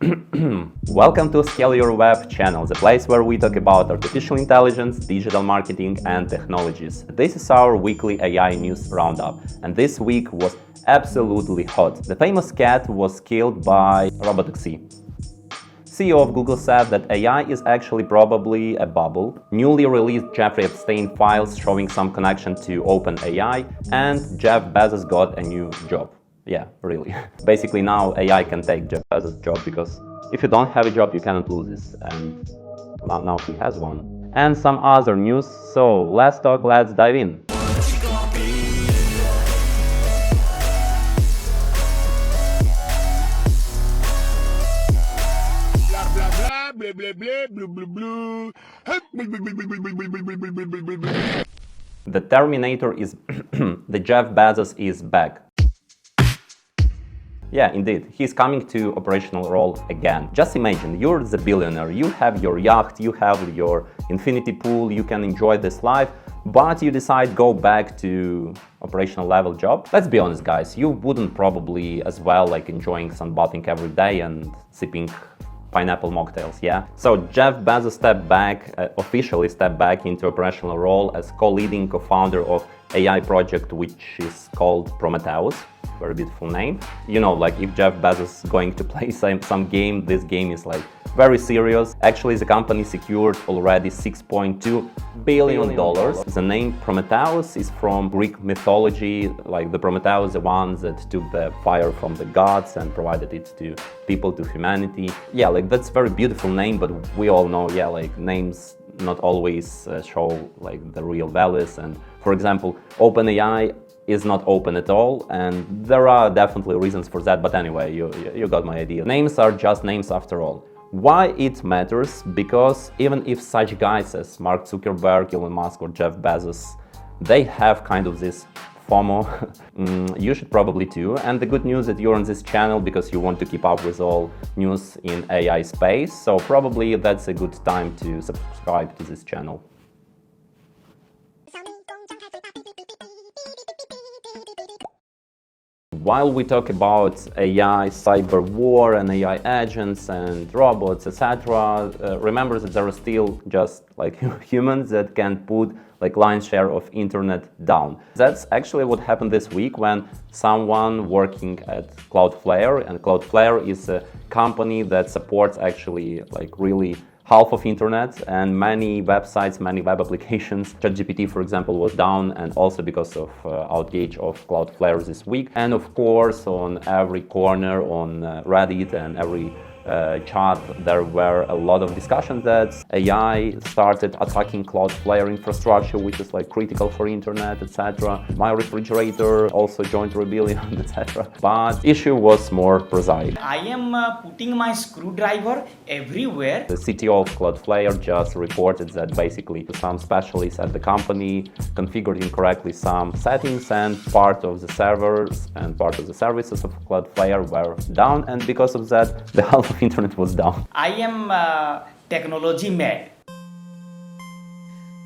Welcome to ScaleYourWeb channel, the place where we talk about artificial intelligence, digital marketing and technologies. This is our weekly AI news roundup, and this week was absolutely hot. The famous cat was killed by robotaxi. CEO of Google said that AI is actually probably a bubble. Newly released Jeffrey Epstein files showing some connection to OpenAI, and Jeff Bezos got a new job. Yeah, really. Basically now AI can take Jeff Bezos' job, because if you don't have a job you cannot lose this, and now he has one. And some other news, so let's dive in. The Terminator is the Jeff Bezos is back. Yeah, indeed, he's coming to operational role again. Just imagine, you're the billionaire, you have your yacht, you have your infinity pool, you can enjoy this life, but you decide go back to operational level job. Let's be honest, guys, you wouldn't probably as well like enjoying sunbathing every day and sipping pineapple mocktails, yeah? So Jeff Bezos officially stepped back into operational role as co-leading co-founder of AI project, which is called Prometeus. Very beautiful name. You know, like if Jeff Bezos is going to play some game, this game is like very serious. Actually, the company secured already $6.2 billion. The name Prometheus is from Greek mythology, like the Prometheus, the ones that took the fire from the gods and provided it to people, to humanity. Yeah, like that's a very beautiful name, but we all know, yeah, like names not always show like the real values. And for example, OpenAI is not open at all, and there are definitely reasons for that, but anyway, you got my idea. Names are just names after all. Why it matters? Because even if such guys as Mark Zuckerberg, Elon Musk or Jeff Bezos, they have kind of this FOMO, you should probably too. And the good news that you're on this channel because you want to keep up with all news in AI space, so probably that's a good time to subscribe to this channel. While we talk about AI, cyber war and AI agents and robots, etc., remember that there are still just like humans that can put like lion's share of internet down. That's actually what happened this week when someone working at Cloudflare, and Cloudflare is a company that supports actually like really half of internet and many websites, many web applications. ChatGPT, for example, was down, and also because of outage of Cloudflare this week. And of course, on every corner on Reddit and every chat, there were a lot of discussions that AI started attacking Cloudflare infrastructure, which is like critical for internet, etc. My refrigerator also joined rebellion, etc. But issue was more prosaic. I am putting my screwdriver everywhere. The CTO of Cloudflare just reported that basically some specialists at the company configured incorrectly some settings, and part of the servers and part of the services of Cloudflare were down, and because of that, the half of internet was down. I am technology mad.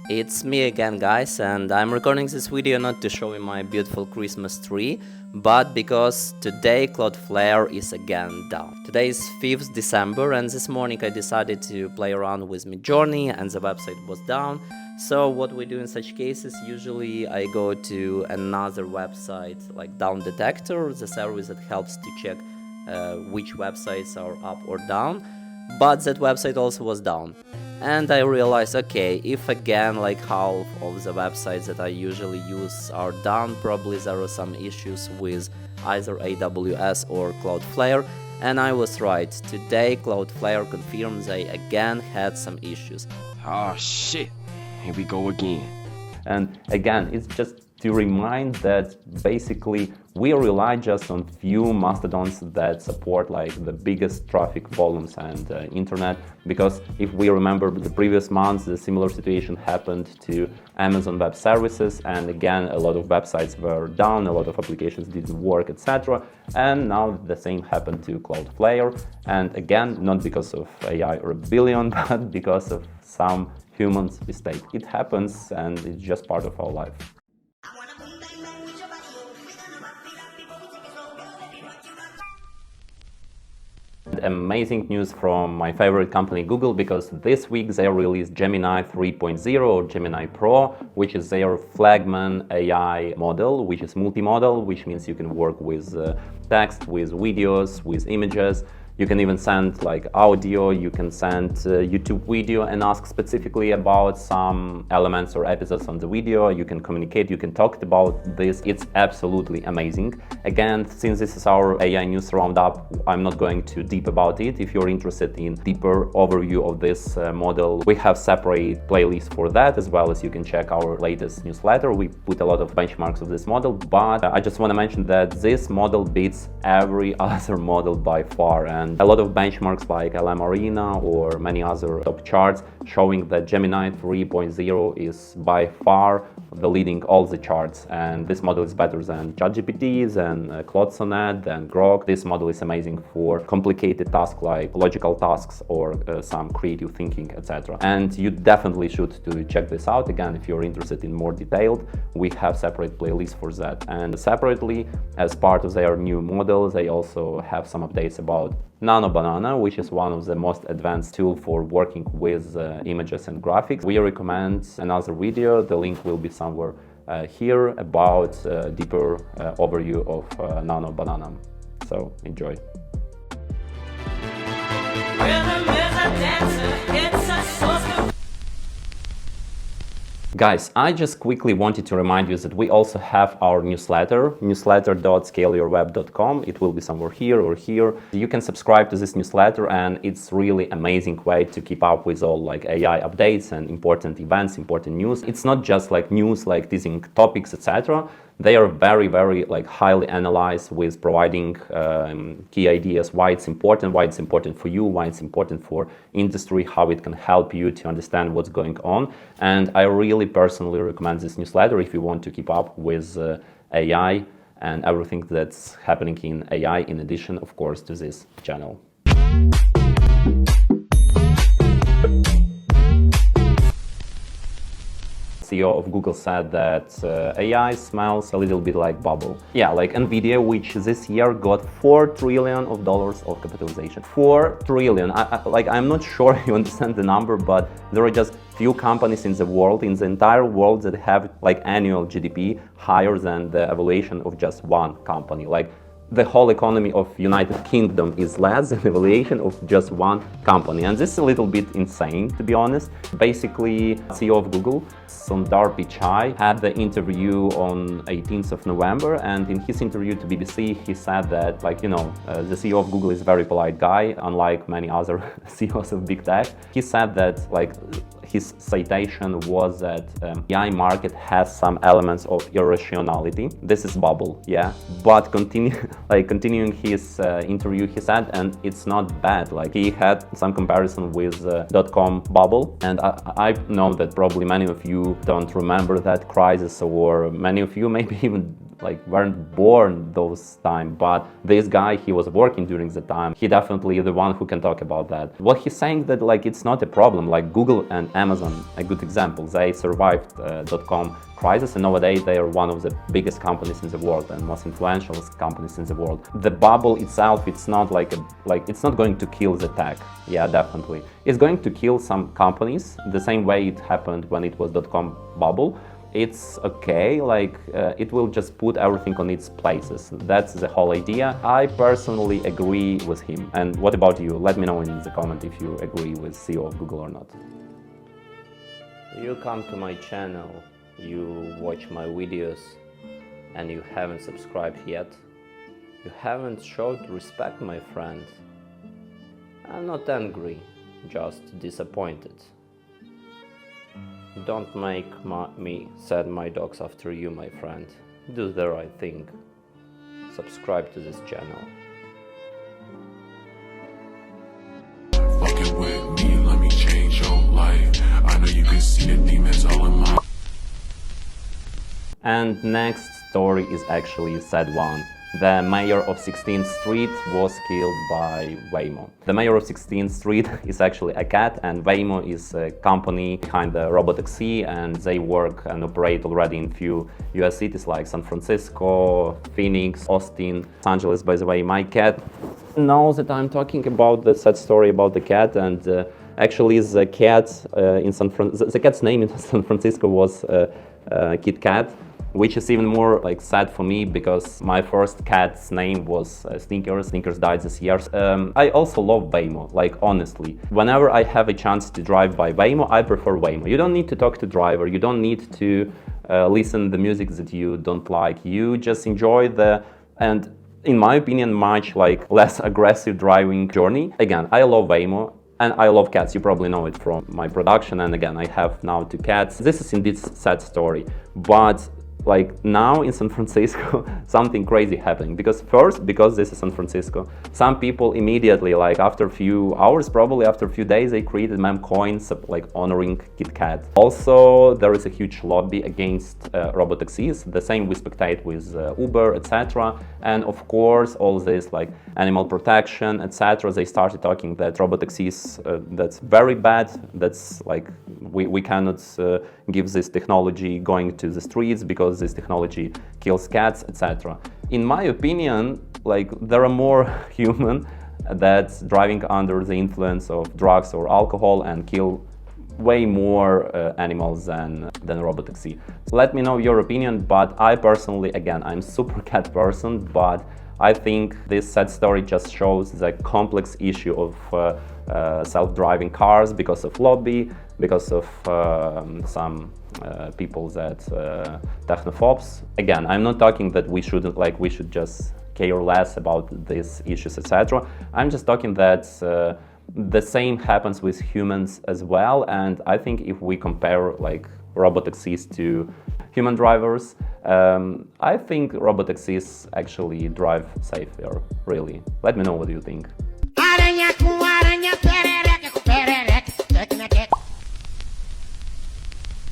It's me again, guys, and I'm recording this video not to show you my beautiful Christmas tree, but because today Cloudflare is again down. Today is 5th December, and this morning I decided to play around with Midjourney and the website was down. So what we do in such cases, usually I go to another website like Down Detector, the service that helps to check which websites are up or down, but that website also was down. And I realized, okay, if again like half of the websites that I usually use are down, probably there are some issues with either AWS or Cloudflare, and I was right. Today Cloudflare confirmed they again had some issues. Oh shit, here we go again. And again, it's just to remind that basically we rely just on few mastodons that support like the biggest traffic volumes and internet, because if we remember the previous months, the similar situation happened to Amazon Web Services, and again a lot of websites were down, a lot of applications didn't work, etc. And now the same happened to Cloudflare, and again not because of AI rebellion, but because of some humans' mistake. It happens, and it's just part of our life. amazing news from my favorite company, Google, because this week they released Gemini 3.0 or GeminiPRO, which is their flagman AI model, which is multimodal, which means you can work with text, with videos, with images. You can even send like audio, you can send YouTube video and ask specifically about some elements or episodes on the video. You can communicate, you can talk about this. It's absolutely amazing. Again, since this is our AI news roundup, I'm not going too deep about it. If you're interested in deeper overview of this model, we have separate playlists for that, as well as you can check our latest newsletter. We put a lot of benchmarks of this model, but I just want to mention that this model beats every other model by far. And a lot of benchmarks like LM Arena or many other top charts showing that Gemini 3.0 is by far the leading all the charts, and this model is better than ChatGPT, than Claude Sonnet, than Grok. This model is amazing for complicated tasks like logical tasks or some creative thinking, etc. And you definitely should to check this out. Again, if you're interested in more detailed, we have separate playlists for that. And separately, as part of their new model, they also have some updates about Nano Banana, which is one of the most advanced tools for working with images and graphics. We recommend another video, the link will be somewhere here, about deeper overview of Nano Banana. So enjoy. Guys, I just quickly wanted to remind you that we also have our newsletter, newsletter.scaleyourweb.com. It will be somewhere here or here. You can subscribe to this newsletter, and it's really amazing way to keep up with all like AI updates and important events, important news. It's not just like news, like teasing topics, etc. They are very, very like highly analyzed with providing key ideas, why it's important for you, why it's important for industry, how it can help you to understand what's going on. And I really personally recommend this newsletter if you want to keep up with AI and everything that's happening in AI, in addition, of course, to this channel. CEO of Google said that AI smells a little bit like bubble. Yeah, like Nvidia, which this year got $4 trillion of capitalization. 4 trillion. I'm not sure you understand the number, but there are just few companies in the world, in the entire world, that have like annual GDP higher than the evaluation of just one company. Like the whole economy of United Kingdom is less than the evaluation of just one company. And this is a little bit insane, to be honest. Basically, CEO of Google, Sundar Pichai, had the interview on 18th of November. And in his interview to BBC, he said that, like, the CEO of Google is a very polite guy, unlike many other CEOs of big tech. He said that, like, his citation was that AI market has some elements of irrationality. This is bubble, yeah. But continuing his interview, he said, and it's not bad. Like, he had some comparison with dot-com bubble, and I know that probably many of you don't remember that crisis, or many of you maybe even weren't born those time, but this guy, he was working during the time. He definitely the one who can talk about that. What he's saying that it's not a problem. Like Google and Amazon, a good example, they survived dot-com crisis, and nowadays they are one of the biggest companies in the world and most influential companies in the world. The bubble itself, it's not it's not going to kill the tech. Yeah, definitely. It's going to kill some companies the same way it happened when it was dot-com bubble. It's okay, it will just put everything on its places. That's the whole idea. I personally agree with him. And what about you? Let me know in the comment if you agree with CEO of Google or not. You come to my channel, you watch my videos, and you haven't subscribed yet. You haven't showed respect, my friend. I'm not angry, just disappointed. Don't make me send my dogs after you, my friend. Do the right thing. Subscribe to this channel. Fucking with me, let me change your life. I know you can see the demons all in my... And next story is actually a sad one. The mayor of 16th Street was killed by Waymo. The mayor of 16th Street is actually a cat, and Waymo is a company behind the robotaxi, and they work and operate already in few US cities like San Francisco, Phoenix, Austin, Los Angeles. By the way, my cat knows that I'm talking about the sad story about the cat, and actually the cat the cat's name in San Francisco was Kit Kat, which is even more like sad for me because my first cat's name was Snickers. Snickers died this year. I also love Waymo, like honestly. Whenever I have a chance to drive by Waymo, I prefer Waymo. You don't need to talk to driver, you don't need to listen the music that you don't like. You just enjoy and in my opinion, much like less aggressive driving journey. Again, I love Waymo. And I love cats, you probably know it from my production, and again, I have now 2 cats. This is indeed a sad story, but like now in San Francisco, something crazy happening. Because this is San Francisco, some people immediately, like after a few hours, probably after a few days, they created meme coins like honoring Kit Kat. Also, there is a huge lobby against robotaxis, the same we spectate with Uber, etc. And of course, all this like animal protection, etc. They started talking that robotaxis, that's very bad. That's like we cannot give this technology going to the streets because this technology kills cats, etc. In my opinion, like there are more human that's driving under the influence of drugs or alcohol and kill way more animals than robotaxi. So let me know your opinion, but I personally, again, I'm super cat person, but I think this sad story just shows the complex issue of self-driving cars because of lobby, because of some people that technophobes. Again, I'm not talking that we should just care less about these issues, etc. I'm just talking that the same happens with humans as well, and I think if we compare like robotaxis to human drivers, I think robotaxis actually drive safer, really. Let me know what you think.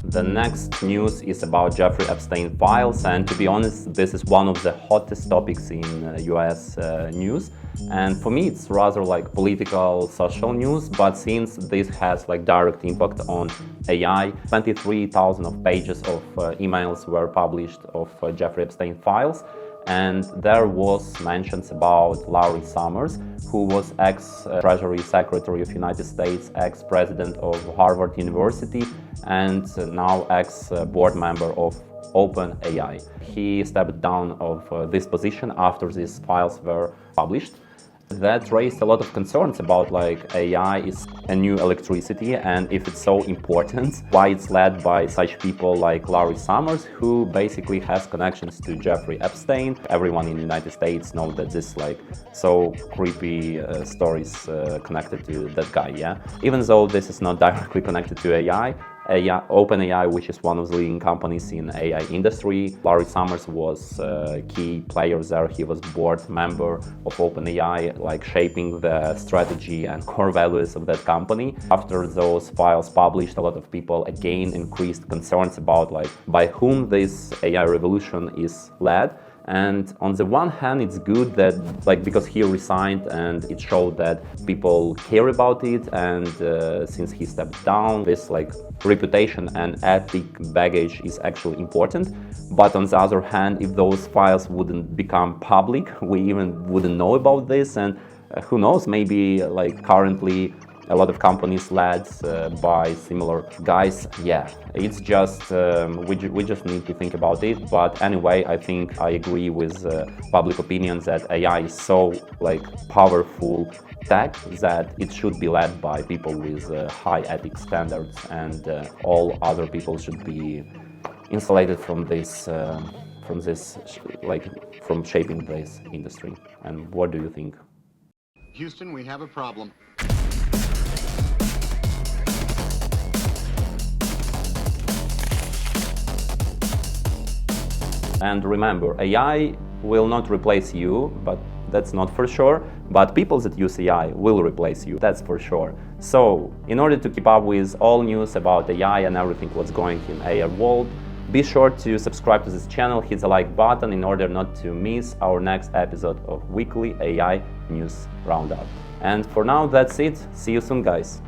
The next news is about Jeffrey Epstein files, and to be honest, this is one of the hottest topics in US news. And for me, it's rather like political, social news, but since this has like direct impact on AI, 23,000 of pages of emails were published of Jeffrey Epstein files. And there was mentions about Larry Summers, who was ex-Treasury Secretary of United States, ex-president of Harvard University, and now ex-board member of OpenAI. He stepped down of this position after these files were published. That raised a lot of concerns about like AI is a new electricity, and if it's so important, why it's led by such people like Larry Summers, who basically has connections to Jeffrey Epstein. Everyone in the United States knows that this like so creepy stories connected to that guy, yeah? Even though this is not directly connected to AI, OpenAI, which is one of the leading companies in AI industry. Larry Summers was a key player there. He was board member of OpenAI, like shaping the strategy and core values of that company. After those files published, a lot of people again increased concerns about like by whom this AI revolution is led. And on the one hand, it's good that like because he resigned and it showed that people care about it, and since he stepped down, this like reputation and ethic baggage is actually important. But on the other hand, if those files wouldn't become public, we even wouldn't know about this, and who knows, maybe like currently a lot of companies led by similar guys. Yeah, it's just we just need to think about it. But anyway, I think I agree with public opinion that AI is so like powerful tech that it should be led by people with high ethic standards, and all other people should be insulated from this from shaping this industry. And what do you think? Houston, we have a problem. And remember, AI will not replace you, but that's not for sure. But people that use AI will replace you, that's for sure. So, in order to keep up with all news about AI and everything what's going in AI world, be sure to subscribe to this channel, hit the like button in order not to miss our next episode of Weekly AI News Roundup. And for now, that's it. See you soon, guys.